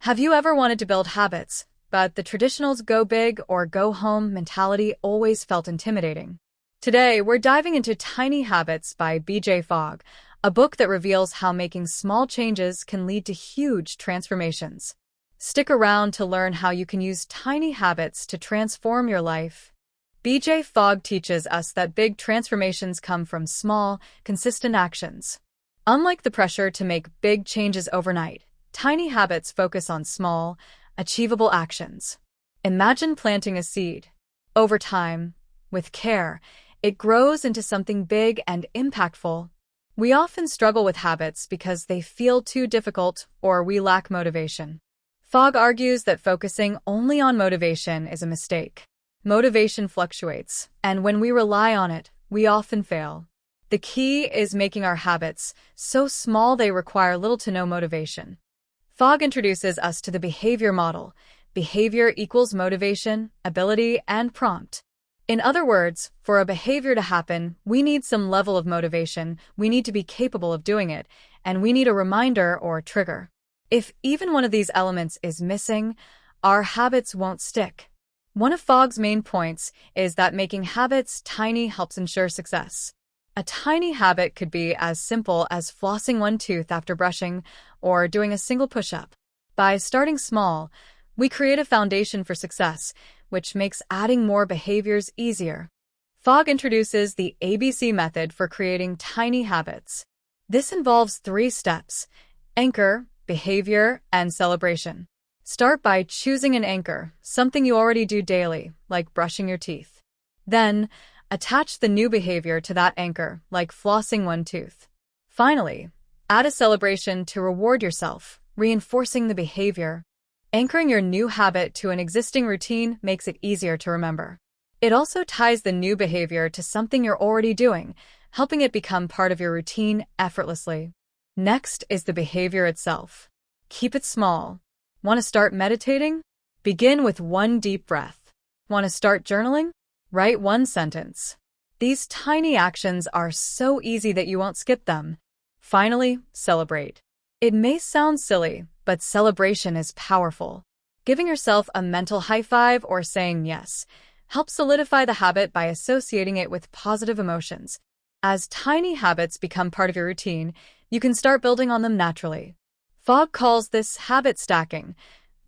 Have you ever wanted to build habits, but the traditional's go big or go home mentality always felt intimidating? Today, we're diving into Tiny Habits by BJ Fogg, a book that reveals how making small changes can lead to huge transformations. Stick around to learn how you can use tiny habits to transform your life. BJ Fogg teaches us that big transformations come from small, consistent actions. Unlike the pressure to make big changes overnight, tiny habits focus on small, achievable actions. Imagine planting a seed. Over time, with care, it grows into something big and impactful. We often struggle with habits because they feel too difficult or we lack motivation. Fogg argues that focusing only on motivation is a mistake. Motivation fluctuates, and when we rely on it, we often fail. The key is making our habits so small they require little to no motivation. Fogg introduces us to the behavior model. Behavior equals motivation, ability, and prompt. In other words, for a behavior to happen, we need some level of motivation, we need to be capable of doing it, and we need a reminder or trigger. If even one of these elements is missing, our habits won't stick. One of Fogg's main points is that making habits tiny helps ensure success. A tiny habit could be as simple as flossing one tooth after brushing or doing a single push-up. By starting small, we create a foundation for success, which makes adding more behaviors easier. Fogg introduces the ABC method for creating tiny habits. This involves 3 steps: anchor, behavior, and celebration. Start by choosing an anchor, something you already do daily, like brushing your teeth. Then, attach the new behavior to that anchor, like flossing one tooth. Finally, add a celebration to reward yourself, reinforcing the behavior. Anchoring your new habit to an existing routine makes it easier to remember. It also ties the new behavior to something you're already doing, helping it become part of your routine effortlessly. Next is the behavior itself. Keep it small. Want to start meditating? Begin with 1 deep breath. Want to start journaling? Write 1 sentence. These tiny actions are so easy that you won't skip them. Finally, celebrate. It may sound silly, but celebration is powerful. Giving yourself a mental high five or saying yes helps solidify the habit by associating it with positive emotions. As tiny habits become part of your routine, you can start building on them naturally. Fogg calls this habit stacking,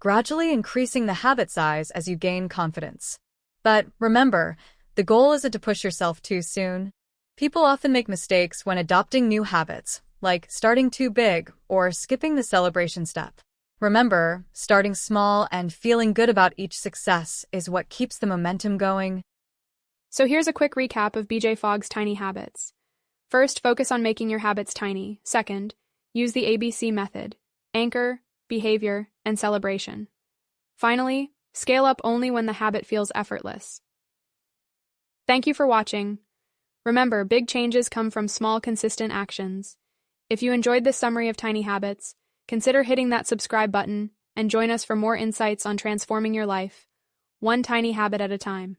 gradually increasing the habit size as you gain confidence. But remember, the goal isn't to push yourself too soon. People often make mistakes when adopting new habits, like starting too big or skipping the celebration step. Remember, starting small and feeling good about each success is what keeps the momentum going. So here's a quick recap of BJ Fogg's tiny habits. First, focus on making your habits tiny. Second, use the ABC method: anchor, behavior, and celebration. Finally, scale up only when the habit feels effortless. Thank you for watching. Remember, big changes come from small, consistent actions. If you enjoyed this summary of tiny habits, consider hitting that subscribe button and join us for more insights on transforming your life, one tiny habit at a time.